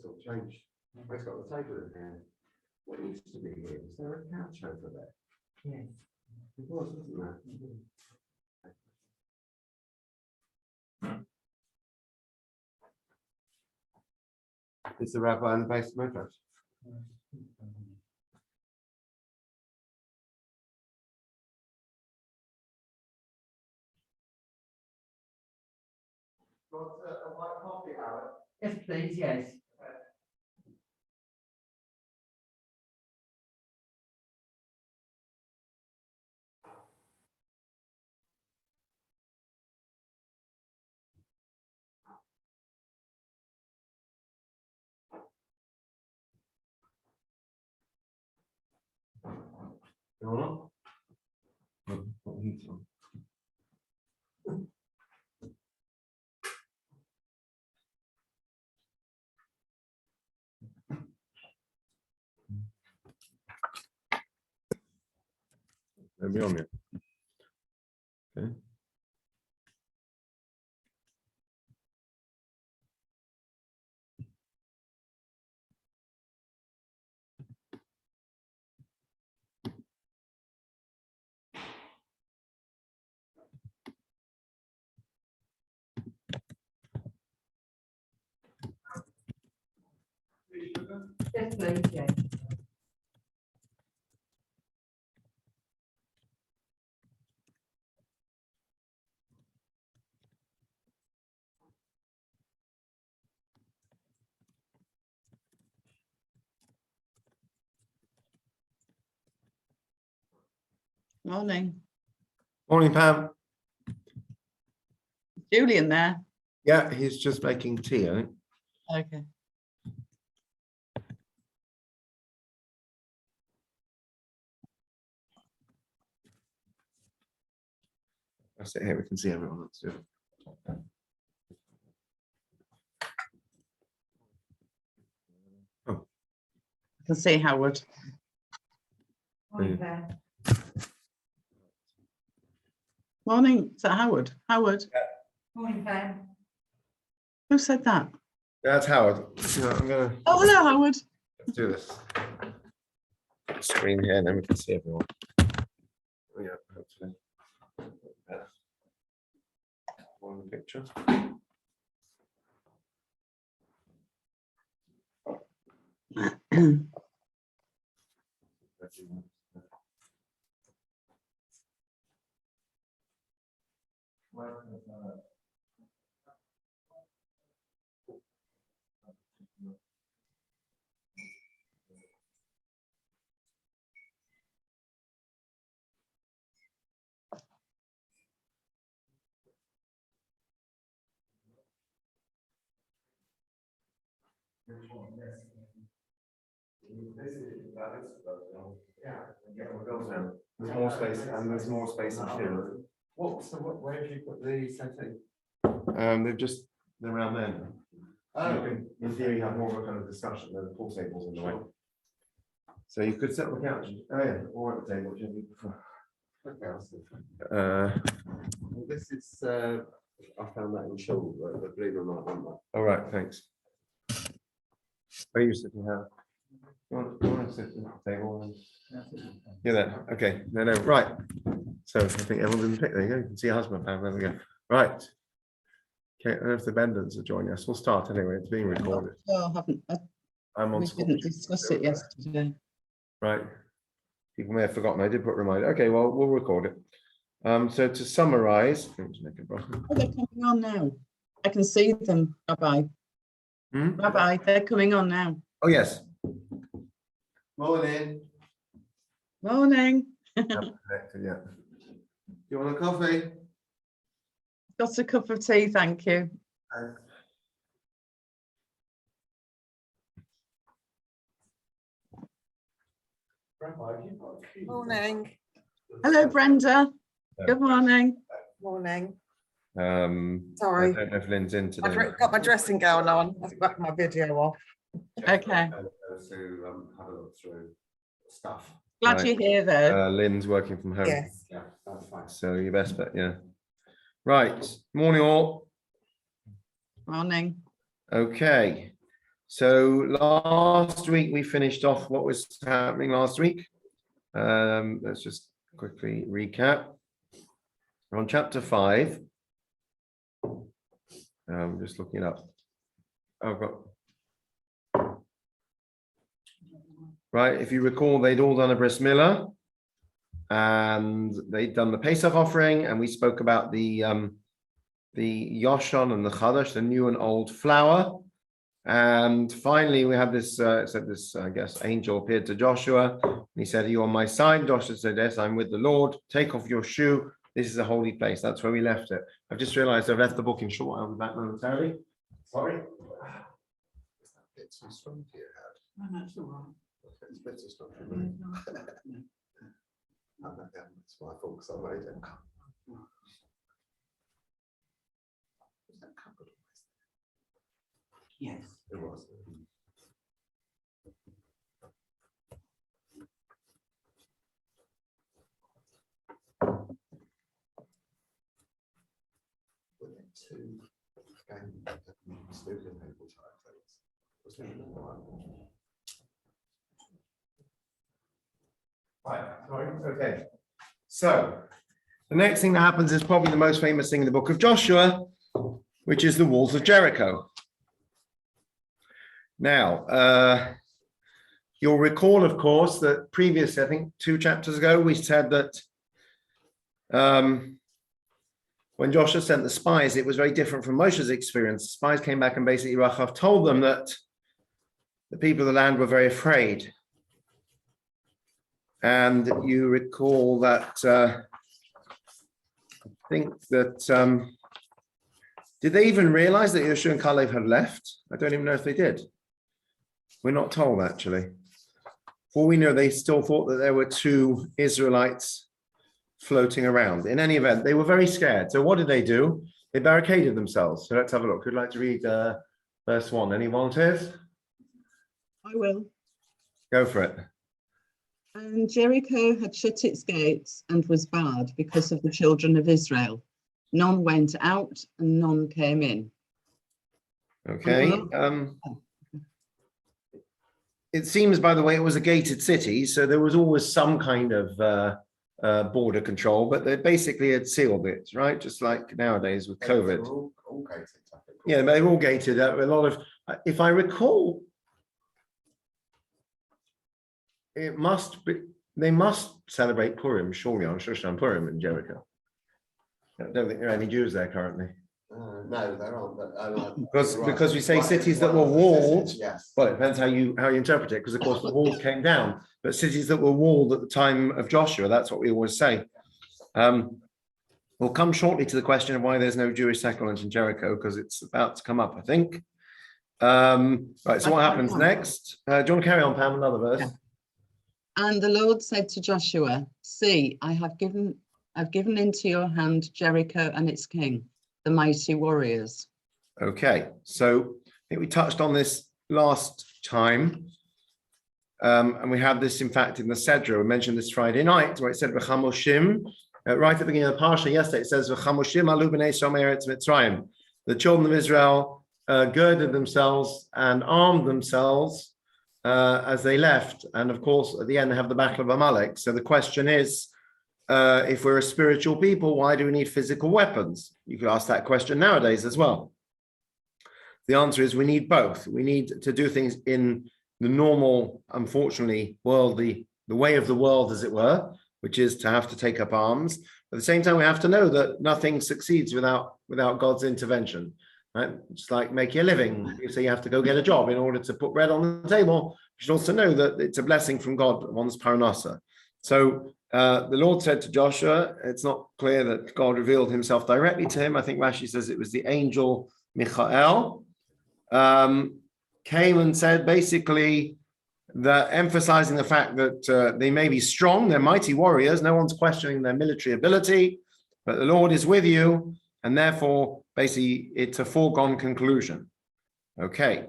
it's all changed. It's got the table in here. What used to be here? Is there a couch over there? Yes. It was, wasn't there? Is the rabbi in the basement mattress? Got a white coffee, Howard? Yes, please, yes. You want what he's on? Maybe on it. Okay. Yes, please, yes. Morning. Morning, Pam. Julian there. Yeah, he's just making tea, I think. Okay. I'll sit here, we can see everyone. Let's do it. I can see Howard. Morning, Claire. Morning. Is that Howard? Howard? Morning, Claire. Who said that? That's Howard. Yeah, I'm gonna Oh, hello, Howard. do this. Screen here, and then we can see everyone. Oh, yeah, hopefully. Better. One picture. There's more space, and there's more space in here. Where have you put the settee? They're around there. Oh, In theory, have more of a kind of discussion than the pool tables in the way. So you could sit on the couch, or at the table, whichever you prefer. okay, I'll see. Uh, This is, I found that in Chul, but believe it or not, one. all right, thanks. Where are you sitting here? You want to sit at the table? Yeah, there. Okay. No, right. So I think everyone's in the pic. There you go. You can see your husband. There we go. Right. Okay. I don't know if the Bendons are joining us. We'll start anyway. It's being recorded. Oh, haven't. I'm on We school. didn't discuss it yesterday. Right. People may have forgotten. I did put a reminder. Okay. Well, we'll record it. So to summarize, Oh, they're coming on now. I can see them. Bye-bye. Hmm? Bye-bye. They're coming on now. Oh, yes. Morning. Morning. Connected, yeah. You want a coffee? Got a cup of tea, thank you. Morning. Hello, Brenda. Good morning. Morning. I Sorry. don't know if Lynn's in today. I've got my dressing gown on. I've got my video off. Okay. To have a look through stuff. Glad Right. you're here, though. Lynn's working from home. Yes. Yeah, that's fine. So you best bet, yeah. Right, morning all. Morning. Okay, So last week we finished off what was happening last week. Let's just quickly recap. We're on chapter 5. I'm just looking it up. I've got. Right, if you recall, they'd all done a bris milah, and they'd done the Pesach offering, and we spoke about the Yoshon and the Chadash, the new and old flour. And finally, we have this, I guess, angel appeared to Joshua. And he said, "Are you on my side?" Joshua said, "Yes, I'm with the Lord. Take off your shoe. This is a holy place." That's where we left it. I've just realized I've left the book in short. I'll be back momentarily. Sorry. It's too strong for your head. No, that's all right. It's a bit too strong for me. That's my fault, because I made it. Was that covered? Yes. It was. Were there two stupid people type things? Was there one? Right, sorry. Okay. So the next thing that happens is probably the most famous thing in the book of Joshua, which is the walls of Jericho. Now, you'll recall, of course, that previously, I think 2 chapters ago, we said that when Joshua sent the spies, it was very different from Moshe's experience. The spies came back and basically Rachav told them that the people of the land were very afraid. And you recall that, I think that, did they even realize that Yeshua and Caleb had left? I don't even know if they did. We're not told, actually. For all we know, they still thought that there were 2 Israelites floating around. In any event, they were very scared. So what did they do? They barricaded themselves. So let's have a look. Who'd like to read verse 1? Any volunteers? I will. Go for it. And Jericho had shut its gates and was barred because of the children of Israel. None went out and none came in. Okay. It seems, by the way, it was a gated city, so there was always some kind of border control, but they basically had sealed it, right? Just like nowadays with COVID. They were all gated, I think. Yeah, they were all gated. A lot of, if I recall, it must be, they must celebrate Purim, surely, on Shushan Purim in Jericho. I don't think there are any Jews there currently. No, there aren't. But, Because we say cities that were walled. Yes. Well, it depends how you interpret it, because of course the walls came down, but cities that were walled at the time of Joshua, that's what we always say. We'll come shortly to the question of why there's no Jewish settlement in Jericho, because it's about to come up, I think. Right, so what happens next? Do you want to carry on, Pam, another verse? Yeah. And the Lord said to Joshua, "See, I've given into your hand Jericho and its king, the mighty warriors." Okay, so I think we touched on this last time. And we have this, in fact, in the Sedra. We mentioned this Friday night, where it said, V'chamoshim, right at the beginning of the Parsha yesterday, it says, V'chamoshim alu b'nei Shomer Eretz Mitzrayim. The children of Israel girded themselves and armed themselves as they left. And of course, at the end, they have the Battle of Amalek. So the question is, if we're a spiritual people, why do we need physical weapons? You could ask that question nowadays as well. The answer is we need both. We need to do things in the normal, unfortunately, worldly, the way of the world, as it were, which is to have to take up arms. At the same time, we have to know that nothing succeeds without God's intervention. Right? Just like making a living. You say you have to go get a job in order to put bread on the table. You should also know that it's a blessing from God, one's paranasa. So the Lord said to Joshua, it's not clear that God revealed himself directly to him. I think Rashi says it was the angel Michael. Came and said basically that emphasizing the fact that they may be strong, they're mighty warriors, no one's questioning their military ability, but the Lord is with you, and therefore basically it's a foregone conclusion. Okay.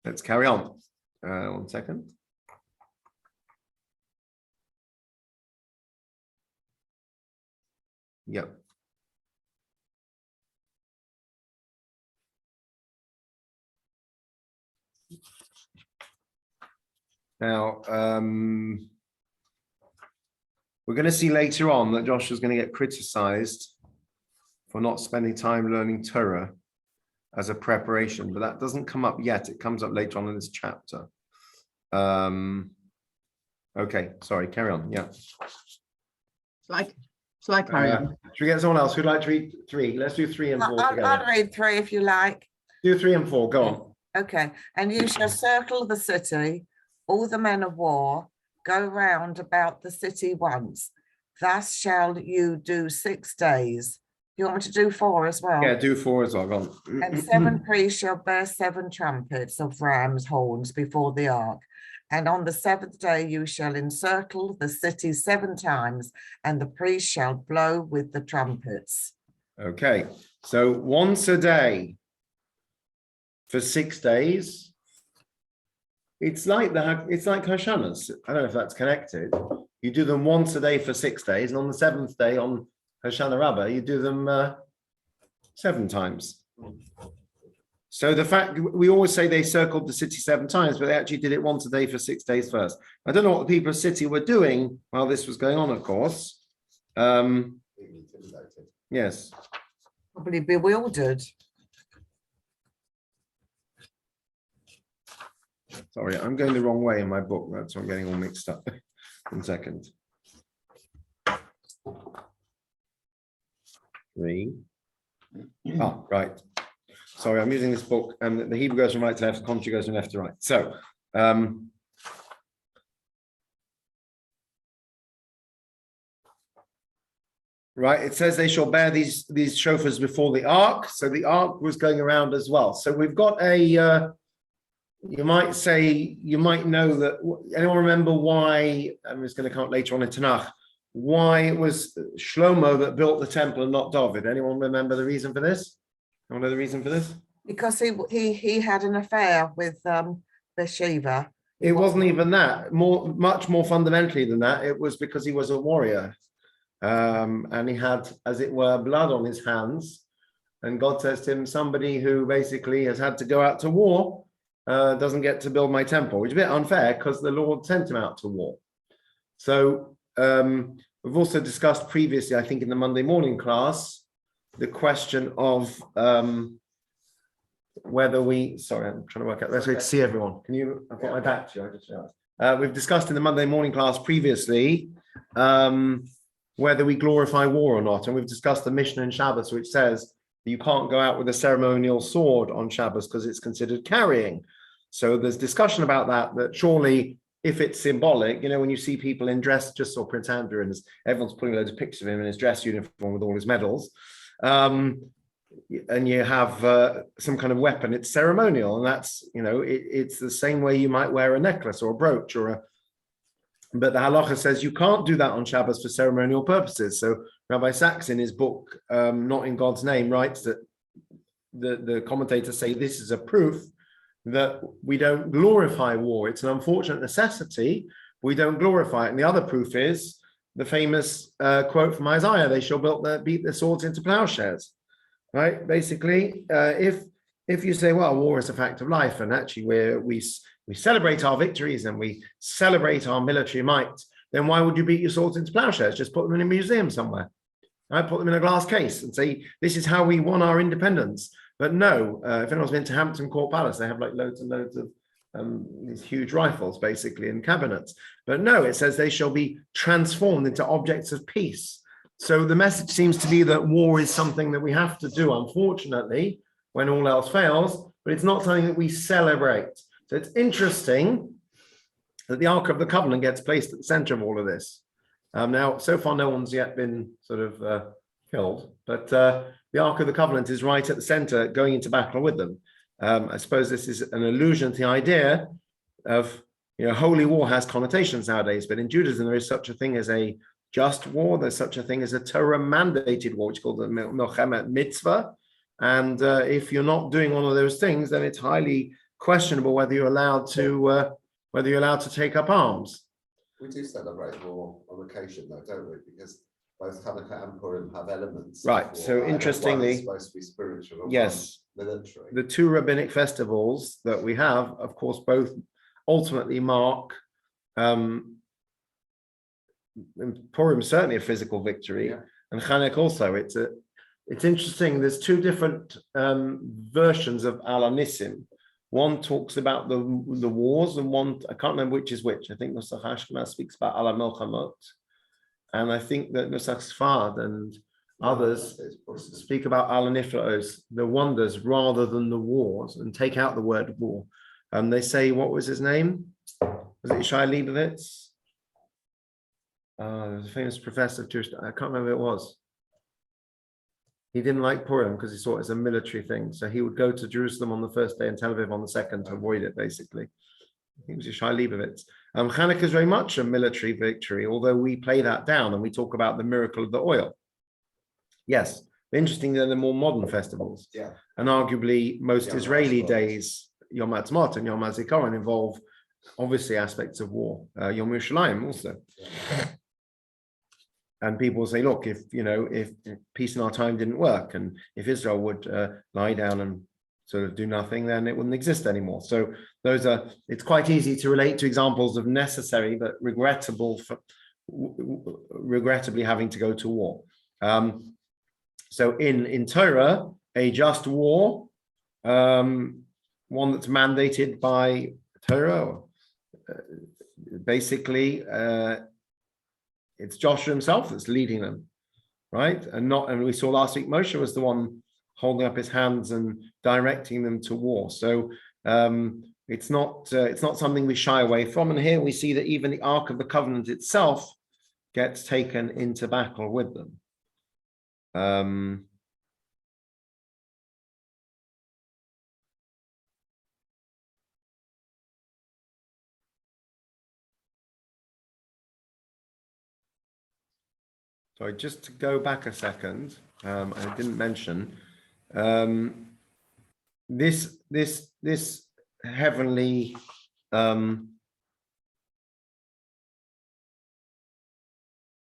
Let's carry on. 1 second. Yep. Now, we're going to see later on that Joshua's going to get criticized for not spending time learning Torah as a preparation, but that doesn't come up yet. It comes up later on in this chapter. Okay, sorry, carry on. Yeah. Shall I carry on? Should we get someone else who'd like to read 3? Let's do 3 and 4 I'll together. read 3 if you like. Do 3 and 4. Go on. Okay, and you shall circle the city, all the men of war, go round about the city once. Thus shall you do 6 days. You want me to do 4 as well? Yeah, do 4 as well. Go on. And 7 priests shall bear 7 trumpets of ram's horns before the ark. And on the 7th day you shall encircle the city 7 times, and the priest shall blow with the trumpets. Okay, so once a day for 6 days. It's like Hashanahs. I don't know if that's connected. You do them once a day for 6 days, and on the 7th day on Hoshana Rabbah, you do them 7 times. So the fact we always say they circled the city 7 times, but they actually did it once a day for 6 days first. I don't know what the people of the city were doing while this was going on, of course. Yes. Probably bewildered. Sorry, I'm going the wrong way in my book. That's why I'm getting all mixed up. 1 second. 3. Oh, right. Sorry, I'm using this book, and the Hebrew goes from right to left, the commentary goes from left to right. So, right, it says they shall bear these shofars before the ark. So the ark was going around as well. So we've got a, you might say, you might know that, anyone remember why, I'm just going to come up later on in Tanakh, why it was Shlomo that built the temple and not David? Anyone remember the reason for this? Anyone know the reason for this? Because he had an affair with Bathsheba. It wasn't even that. Much more fundamentally than that, it was because he was a warrior. And he had, as it were, blood on his hands. And God says to him, somebody who basically has had to go out to war doesn't get to build my temple, which is a bit unfair because the Lord sent him out to war. So we've also discussed previously, I think in the Monday morning class, the question of whether we, sorry, I'm trying to work out the best way to see everyone. Can you, I've got my back to you, I just realized. We've discussed in the Monday morning class previously whether we glorify war or not. And we've discussed the Mishnah in Shabbos, which says that you can't go out with a ceremonial sword on Shabbos because it's considered carrying. So there's discussion about that surely if it's symbolic, you know, when you see people in dress, just saw Prince Andrew and everyone's putting loads of pictures of him in his dress uniform with all his medals. And you have some kind of weapon, it's ceremonial. And that's, you know, it's the same way you might wear a necklace or a brooch but the halacha says you can't do that on Shabbos for ceremonial purposes. So Rabbi Sachs in his book, Not in God's Name, writes that the commentators say this is a proof that we don't glorify war. It's an unfortunate necessity. We don't glorify it. And the other proof is the famous quote from Isaiah, they shall beat their swords into plowshares, right? Basically, if you say, well, war is a fact of life, and actually we celebrate our victories and we celebrate our military might, then why would you beat your swords into plowshares? Just put them in a museum somewhere. Right? Put them in a glass case and say, this is how we won our independence. But no, if anyone's been to Hampton Court Palace, they have like loads and loads of these huge rifles, basically, in cabinets. But no, it says they shall be transformed into objects of peace. So the message seems to be that war is something that we have to do, unfortunately, when all else fails, but it's not something that we celebrate. So it's interesting that the Ark of the Covenant gets placed at the center of all of this. Now, so far, no one's yet been sort of killed, but the Ark of the Covenant is right at the center going into battle with them. I suppose this is an allusion to the idea of, you know, holy war has connotations nowadays, but in Judaism, there is such a thing as a just war. There's such a thing as a Torah mandated war, which is called the Melchemet Mitzvah. And if you're not doing one of those things, then it's highly questionable whether you're allowed to take up arms. We do celebrate war on occasion, though, don't we? Because both Hanukkah and Purim have elements. Right. So interestingly, it's supposed to be spiritual. And yes, military. The two rabbinic festivals that we have, of course, both ultimately mark and Purim is certainly a physical victory, and Chanukah also. It's interesting. There's two different versions of Al Anissim. One talks about the wars, and one, I can't remember which is which. I think Nusach Ashkenaz speaks about Al Milchamot, and I think that Nusach Sfard and others speak about Al Niflaos, the wonders, rather than the wars, and take out the word war. They say, what was his name? Was it Ishai Leibovitz? There was a famous professor of Jewish, I can't remember who it was. He didn't like Purim because he saw it as a military thing. So he would go to Jerusalem on the first day and Tel Aviv on the second to avoid it, basically. I think it was Ishai Leibovitz. Chanukah is very much a military victory, although we play that down and we talk about the miracle of the oil. Yes, interesting, they're the more modern festivals. Yeah. And arguably most Yom Israeli HaSukkot. days, Yom HaTzmaut and Yom HaZikaron, involve obviously aspects of war. Yom Yerushalayim also. And people say, look, if peace in our time didn't work, and if Israel would lie down and sort of do nothing, then it wouldn't exist anymore. So it's quite easy to relate to examples of necessary but regrettably having to go to war. So in Torah, a just war, one that's mandated by Torah, basically, it's Joshua himself that's leading them, right? And we saw last week Moshe was the one holding up his hands and directing them to war. So it's not something we shy away from. And here we see that even the Ark of the Covenant itself gets taken into battle with them. So just to go back a second, I didn't mention this heavenly when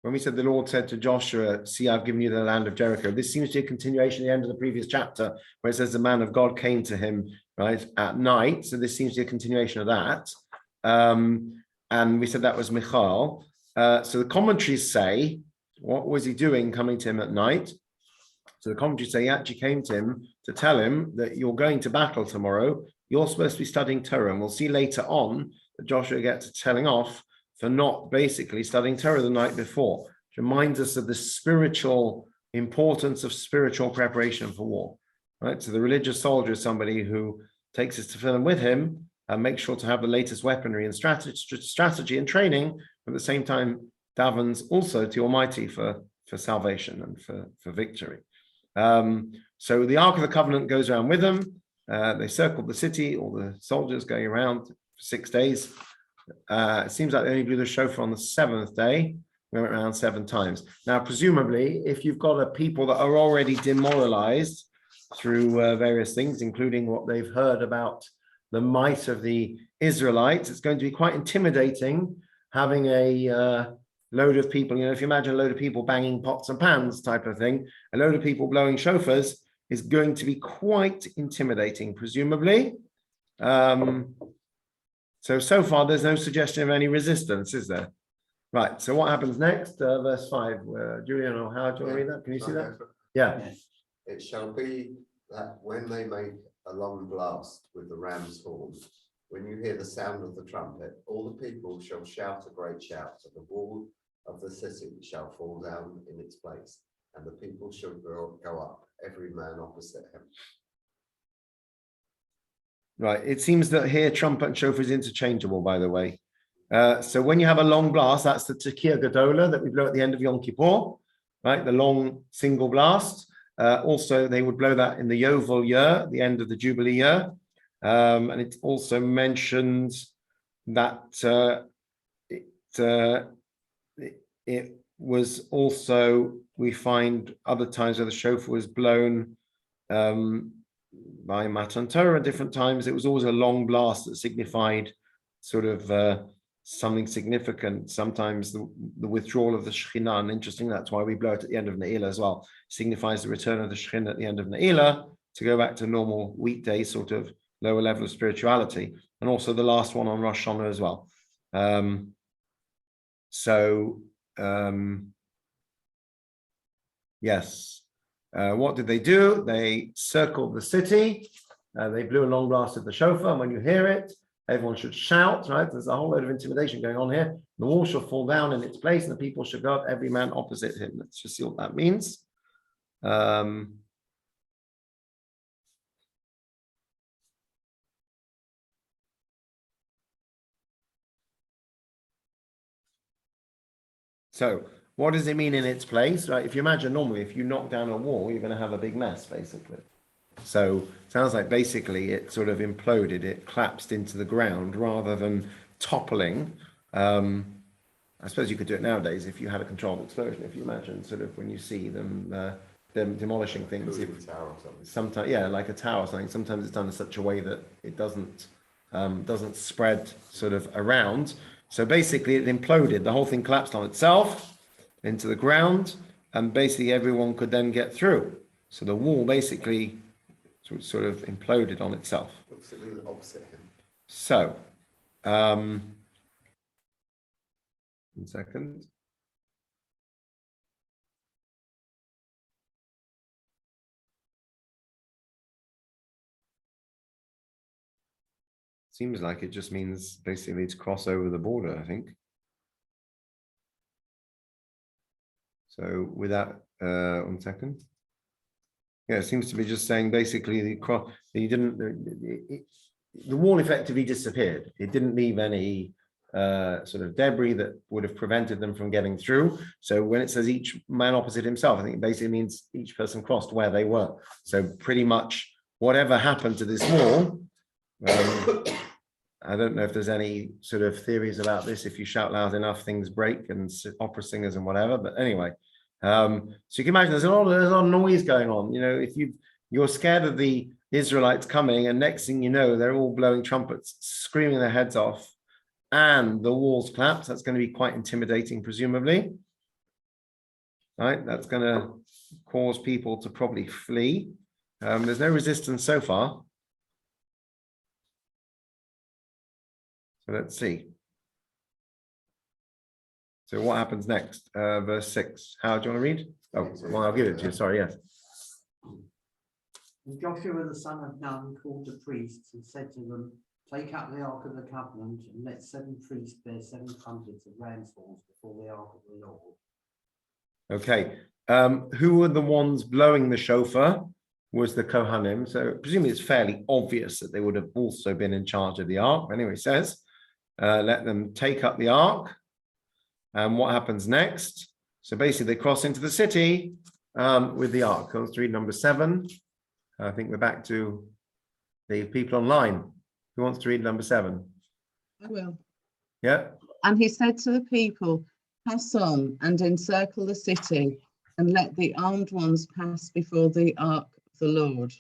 we said the Lord said to Joshua, see, I've given you the land of Jericho. This seems to be a continuation at the end of the previous chapter, where it says the man of God came to him, right, at night. So this seems to be a continuation of that. And we said that was Michal. So the commentaries say, what was he doing coming to him at night? So the commentaries say he actually came to him to tell him that you're going to battle tomorrow. You're supposed to be studying Torah. And we'll see later on that Joshua gets telling off for not basically studying Torah the night before, which reminds us of the spiritual importance of spiritual preparation for war. Right? So the religious soldier is somebody who takes his tefillin with him and makes sure to have the latest weaponry and strategy and training, but at the same time davens also to Almighty for salvation and for victory. So the Ark of the Covenant goes around with them. They circled the city, all the soldiers going around for 6 days. It seems like they only blew the shofar on the 7th day. We went around 7 times. Now, presumably, if you've got a people that are already demoralized through various things, including what they've heard about the might of the Israelites, it's going to be quite intimidating having a load of people, if you imagine a load of people banging pots and pans type of thing, a load of people blowing shofars is going to be quite intimidating, presumably. So far, there's no suggestion of any resistance, is there? Right, so what happens next? Verse 5, Julian or Howard, do you want to read that? Can you see that? Yeah. It shall be that when they make a long blast with the ram's horn, when you hear the sound of the trumpet, all the people shall shout a great shout, and the wall of the city shall fall down in its place, and the people shall go up, every man opposite him. Right, it seems that here trumpet and shofar is interchangeable, by the way. So when you have a long blast, that's the Tekiah Gedola that we blow at the end of Yom Kippur, right? The long single blast. Also, they would blow that in the Yovel year, the end of the Jubilee year. And it also mentions that it was also, we find other times where the shofar was blown by Matan Torah at different times. It was always a long blast that signified sort of something significant. Sometimes the withdrawal of the Shekhinah, and interesting, that's why we blow it at the end of Ne'ilah as well, signifies the return of the Shekhinah at the end of Ne'ilah to go back to normal weekday sort of lower level of spirituality. And also the last one on Rosh Hashanah as well. So, yes. What did they do? They circled the city. They blew a long blast at the shofar, and when you hear it, everyone should shout, right? There's a whole load of intimidation going on here. The wall shall fall down in its place, and the people should go up, every man opposite him. Let's just see what that means. So what does it mean in its place? Right? If you imagine normally, if you knock down a wall, you're going to have a big mess, basically. So sounds like basically it sort of imploded, it collapsed into the ground rather than toppling. I suppose you could do it nowadays if you had a controlled explosion. If you imagine sort of when you see them demolishing things, Moving tower or something. sometimes, yeah, like a tower or something. Sometimes it's done in such a way that it doesn't spread sort of around. So basically, it imploded. The whole thing collapsed on itself into the ground, and basically everyone could then get through. So the wall basically sort of imploded on itself. Looks a little opposite him. So, 1 second. Seems like it just means basically to cross over the border, I think. So without 1 second. Yeah, it seems to be just saying basically the wall effectively disappeared. It didn't leave any sort of debris that would have prevented them from getting through. So when it says each man opposite himself, I think it basically means each person crossed where they were. So pretty much whatever happened to this wall, I don't know if there's any sort of theories about this. If you shout loud enough, things break, and opera singers and whatever. But anyway, so you can imagine there's a lot of noise going on. You know, if you're scared of the Israelites coming, and next thing you know, they're all blowing trumpets, screaming their heads off, and the walls collapse. That's going to be quite intimidating, presumably. Right? That's going to cause people to probably flee. There's no resistance so far. So let's see. So what happens next? Verse 6. How do you want to read? Oh, well, I'll give it to you. Sorry, yes. And Joshua the son of Nun called the priests and said to them, take up the ark of the covenant and let 7 priests bear 7 trumpets of ram's horns before the ark of the Lord. Okay. Who were the ones blowing the shofar? Was the Kohanim. So presumably it's fairly obvious that they would have also been in charge of the ark. Anyway, it says, let them take up the ark. And what happens next? So basically they cross into the city with the ark. Let's read number 7. I think we're back to the people online. Who wants to read number 7? I will. Yeah. And he said to the people, pass on and encircle the city and let the armed ones pass before the ark of the Lord.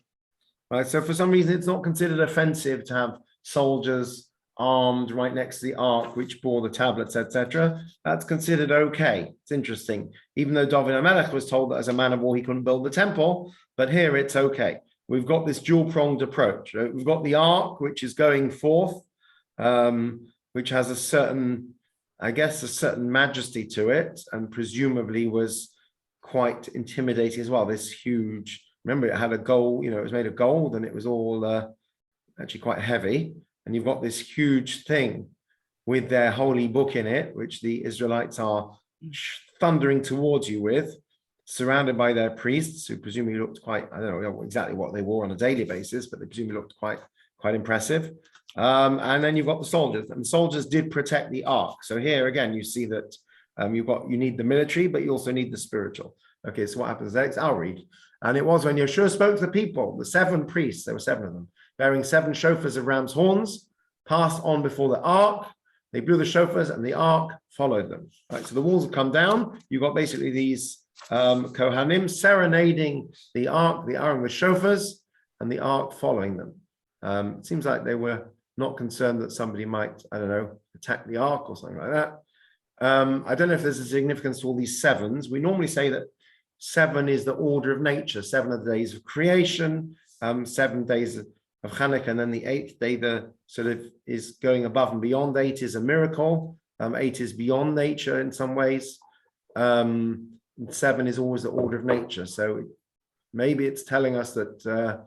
Right. So for some reason, it's not considered offensive to have soldiers armed right next to the ark, which bore the tablets, etc. That's considered okay. It's interesting. Even though David HaMelech was told that as a man of war, he couldn't build the temple, but here it's okay. We've got this dual-pronged approach. Right? We've got the ark, which is going forth, which has a certain, I guess, a certain majesty to it, and presumably was quite intimidating as well. This huge, remember, it had a gold, you know, it was made of gold, and it was all actually quite heavy. And you've got this huge thing with their holy book in it, which the Israelites are thundering towards you with, surrounded by their priests, who presumably looked quite, I don't know exactly what they wore on a daily basis, but they presumably looked quite impressive. And then you've got the soldiers, and the soldiers did protect the ark. So here again, you see that you need the military, but you also need the spiritual. Okay, so what happens next? I'll read. And it was when Yeshua spoke to the people, the 7 priests, there were 7 of them, bearing 7 shofars of ram's horns, passed on before the ark. They blew the shofars and the ark followed them. Right, so the walls have come down. You've got basically these Kohanim serenading the ark, the Aaron with shofars, and the ark following them. It seems like they were not concerned that somebody might, I don't know, attack the ark or something like that. I don't know if there's a significance to all these 7s. We normally say that 7 is the order of nature. 7 are the days of creation, 7 days of Hanukkah, and then the 8th day, the sort of is going above and beyond 8 is a miracle. 8 is beyond nature in some ways. 7 is always the order of nature. So maybe it's telling us that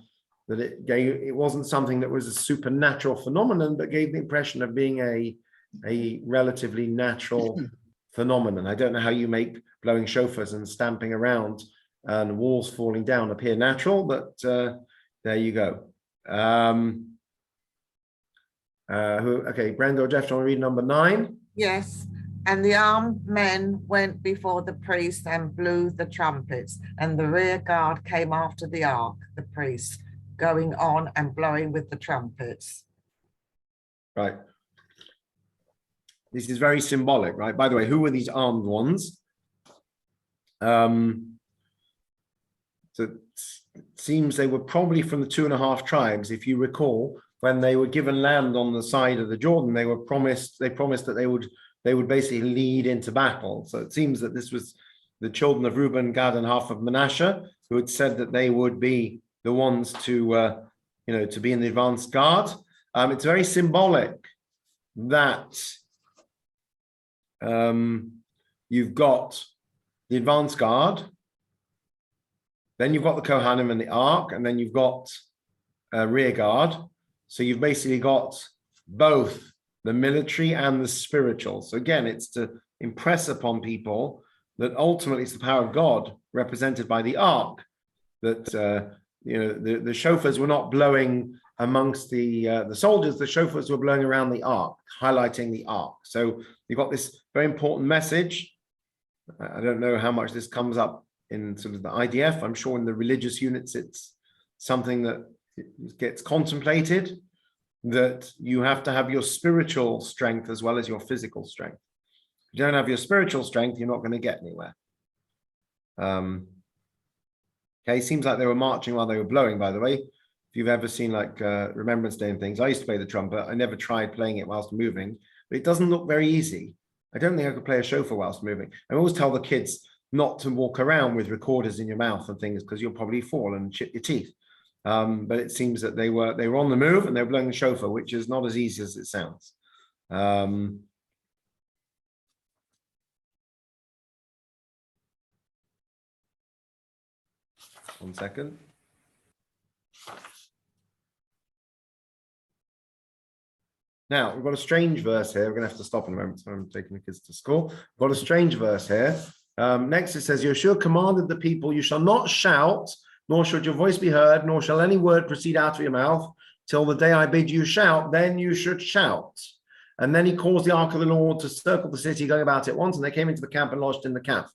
it wasn't something that was a supernatural phenomenon, but gave the impression of being a relatively natural phenomenon. I don't know how you make blowing shofars and stamping around and walls falling down appear natural, but there you go. Okay, Brenda or Jeff, do you want to read number 9? Yes, and the armed men went before the priest and blew the trumpets, and the rear guard came after the ark, the priest, going on and blowing with the trumpets. Right. This is very symbolic, right? By the way, who were these armed ones? So it seems they were probably from the 2.5 tribes. If you recall, when they were given land on the side of the Jordan, they promised that they would basically lead into battle. So it seems that this was the children of Reuben, Gad, and half of Manasseh who had said that they would be the ones to be in the advanced guard. It's very symbolic that you've got the advanced guard, then you've got the Kohanim and the ark, and then you've got rear guard. So you've basically got both the military and the spiritual. So again, it's to impress upon people that ultimately it's the power of God represented by the ark, that the shofars were not blowing amongst the soldiers, the shofars were blowing around the ark, highlighting the ark. So you've got this very important message. I don't know how much this comes up in sort of the IDF. I'm sure in the religious units, it's something that gets contemplated, that you have to have your spiritual strength as well as your physical strength. If you don't have your spiritual strength, you're not going to get anywhere. Okay, seems like they were marching while they were blowing, by the way. If you've ever seen like Remembrance Day and things, I used to play the trumpet. I never tried playing it whilst moving, but it doesn't look very easy. I don't think I could play a shofar whilst moving. I always tell the kids not to walk around with recorders in your mouth and things, because you'll probably fall and chip your teeth. But it seems that they were on the move and they were blowing the shofar, which is not as easy as it sounds. 1 second. Now, we've got a strange verse here. We're going to have to stop in a moment, so I'm taking the kids to school. We've got a strange verse here. Next, it says, Yeshua commanded the people, you shall not shout, nor should your voice be heard, nor shall any word proceed out of your mouth, till the day I bid you shout, then you should shout. And then he caused the ark of the Lord to circle the city, going about it once, and they came into the camp and lodged in the camp.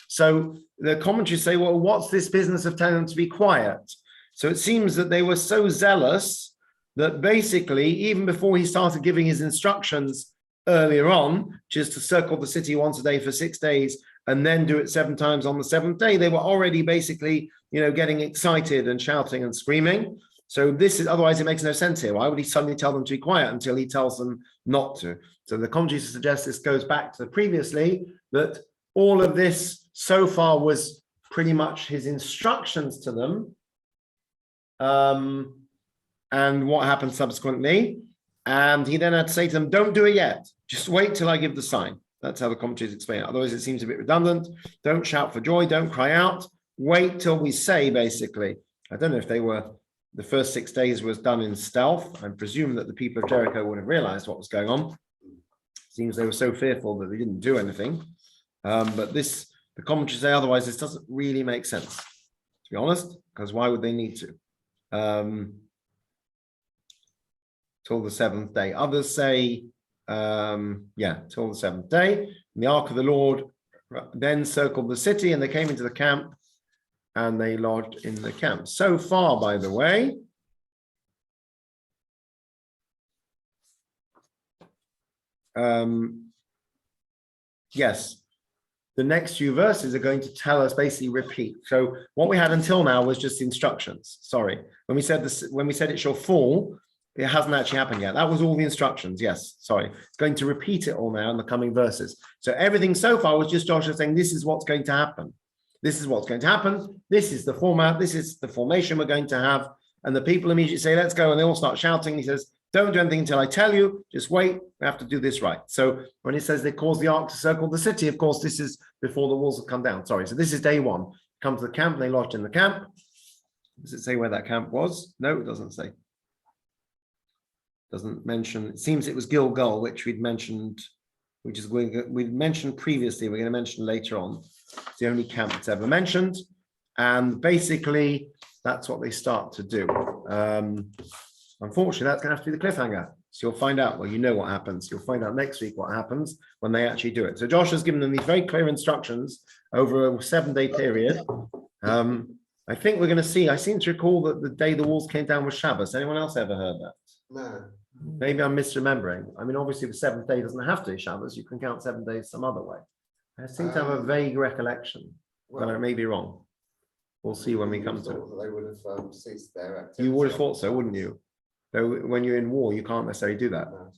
So the commentaries say, well, what's this business of telling them to be quiet? So it seems that they were so zealous that basically, even before he started giving his instructions earlier on, which is to circle the city once a day for 6 days, and then do it 7 times on the 7th day, they were already basically, getting excited and shouting and screaming. So this is, otherwise it makes no sense here. Why would he suddenly tell them to be quiet until he tells them not to? So the commentaries suggest this goes back to previously, that all of this so far was pretty much his instructions to them. And what happened subsequently. And he then had to say to them, don't do it yet. Just wait till I give the sign. That's how the commentaries explain it. Otherwise, it seems a bit redundant. Don't shout for joy. Don't cry out. Wait till we say, basically. I don't know if the first 6 days was done in stealth. I presume that the people of Jericho would have realized what was going on. Seems they were so fearful that they didn't do anything. But the commentaries say otherwise, this doesn't really make sense, to be honest, because why would they need to? Till the 7th day. Others say, till the 7th day. And the ark of the Lord then circled the city, and they came into the camp, and they lodged in the camp. So far, by the way, yes, the next few verses are going to tell us, basically repeat. So what we had until now was just instructions. Sorry, when we said it shall fall, it hasn't actually happened yet. That was all the instructions. Yes, sorry. It's going to repeat it all now in the coming verses. So everything so far was just Joshua saying, this is what's going to happen. This is what's going to happen. This is the format. This is the formation we're going to have. And the people immediately say, let's go. And they all start shouting. He says, Don't do anything until I tell you. Just wait. We have to do this right. So when it says they caused the ark to circle the city, of course, this is before the walls have come down. Sorry. So this is day one. Come to the camp. They lodged in the camp. Does it say where that camp was? No, it doesn't say. Doesn't mention. It seems it was Gilgal, which we'd mentioned, we'd mentioned previously. We're going to mention later on. It's the only camp that's ever mentioned. And basically, that's what they start to do. Unfortunately, that's going to have to be the cliffhanger. So you'll find out, well, you know what happens. You'll find out next week what happens when they actually do it. So Josh has given them these very clear instructions over a 7-day period. I think we're going to see, I seem to recall that the day the walls came down was Shabbos. Anyone else ever heard that? No. Maybe I'm misremembering. I mean, obviously the 7th day doesn't have to be Shabbos. You can count 7 days some other way. I seem to have a vague recollection, but I may be wrong. We'll see when we come to it. They would have ceased their activity. You would have thought so, wouldn't you? So when you're in war, you can't necessarily do that. No.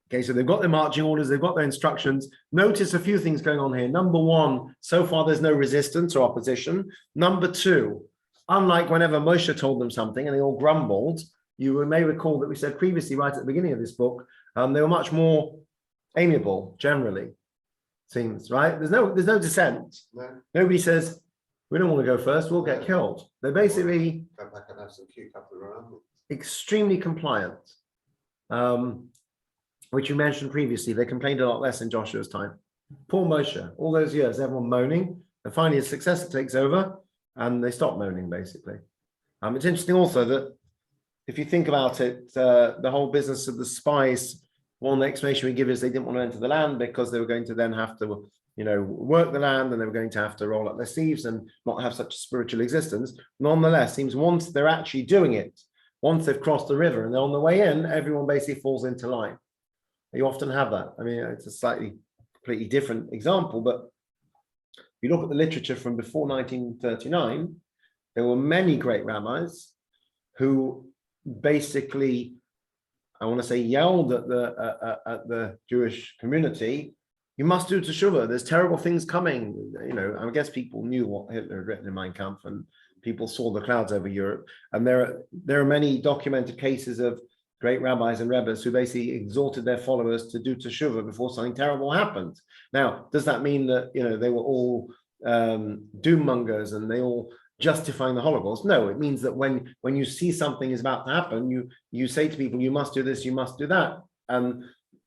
Okay, so they've got their marching orders, they've got their instructions. Notice a few things going on here. Number one, so far there's no resistance or opposition. Number two, unlike whenever Moshe told them something and they all grumbled, you may recall that we said previously, right at the beginning of this book, they were much more amiable generally. Seems right. There's no dissent. No. Nobody says we don't want to go first. We'll get killed. They're basically Go back and have some cucumber around. extremely compliant, which you mentioned previously. They complained a lot less in Joshua's time. Poor Moshe. All those years, everyone moaning, and finally his successor takes over, and they stop moaning. Basically, it's interesting also that if you think about it, the whole business of the spies. One explanation we give is they didn't want to enter the land because they were going to then have to, work the land, and they were going to have to roll up their sleeves and not have such a spiritual existence. Nonetheless, seems once they're actually doing it, once they've crossed the river and they're on the way in, everyone basically falls into line. You often have that. I mean, it's a slightly completely different example, but if you look at the literature from before 1939, there were many great rabbis who basically, I want to say, yelled at the Jewish community, you must do teshuvah. There's terrible things coming. I guess people knew what Hitler had written in Mein Kampf, and people saw the clouds over Europe. And there are many documented cases of great rabbis and rebbes who basically exhorted their followers to do teshuvah before something terrible happened. Now, does that mean that they were all doom mongers and they all justifying the Holocaust? No, it means that when you see something is about to happen, you say to people, you must do this, you must do that, and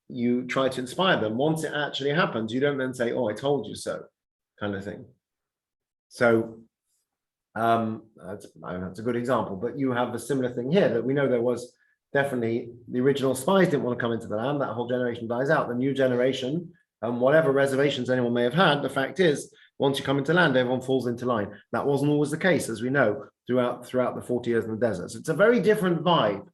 you try to inspire them. Once it actually happens, you don't then say, oh, I told you so, kind of thing. So that's a good example, but you have a similar thing here, that we know there was definitely the original spies didn't want to come into the land. That whole generation dies out. The new generation, and whatever reservations anyone may have had, the fact is, once you come into land, everyone falls into line. That wasn't always the case, as we know, throughout the 40 years in the desert. So it's a very different vibe,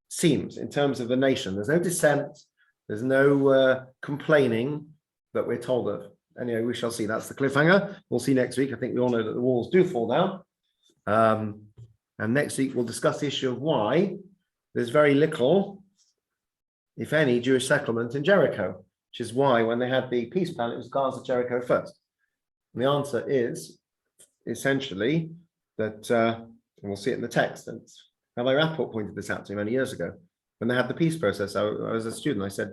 seems, in terms of the nation. There's no dissent, there's no complaining that we're told of. Anyway, we shall see. That's the cliffhanger. We'll see next week. I think we all know that the walls do fall down. And next week, we'll discuss the issue of why there's very little, if any, Jewish settlement in Jericho, which is why when they had the peace plan, it was Gaza, Jericho first. And the answer is essentially that, and we'll see it in the text, and Rabbi Rapport pointed this out to me many years ago. When they had the peace process, I was a student, I said,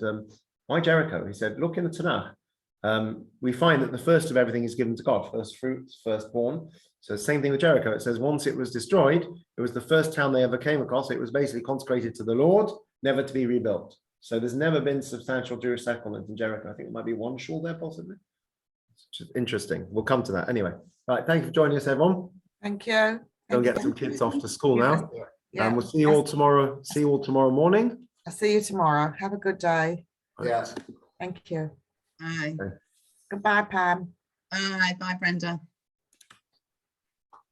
why Jericho? He said, look in the Tanakh. We find that the first of everything is given to God, first fruits, firstborn. So same thing with Jericho. It says once it was destroyed, it was the first town they ever came across. It was basically consecrated to the Lord, never to be rebuilt. So there's never been substantial Jewish settlement in Jericho. I think there might be one shul there possibly. Which is interesting. We'll come to that anyway. Right. Thank you for joining us, everyone. Thank you. Go and get some kids off to school now. Yeah. And we'll see you all tomorrow. See you all tomorrow morning. I'll see you tomorrow. Have a good day. Yeah. Thank you. Bye. Goodbye, Pam. Bye. Bye, Brenda.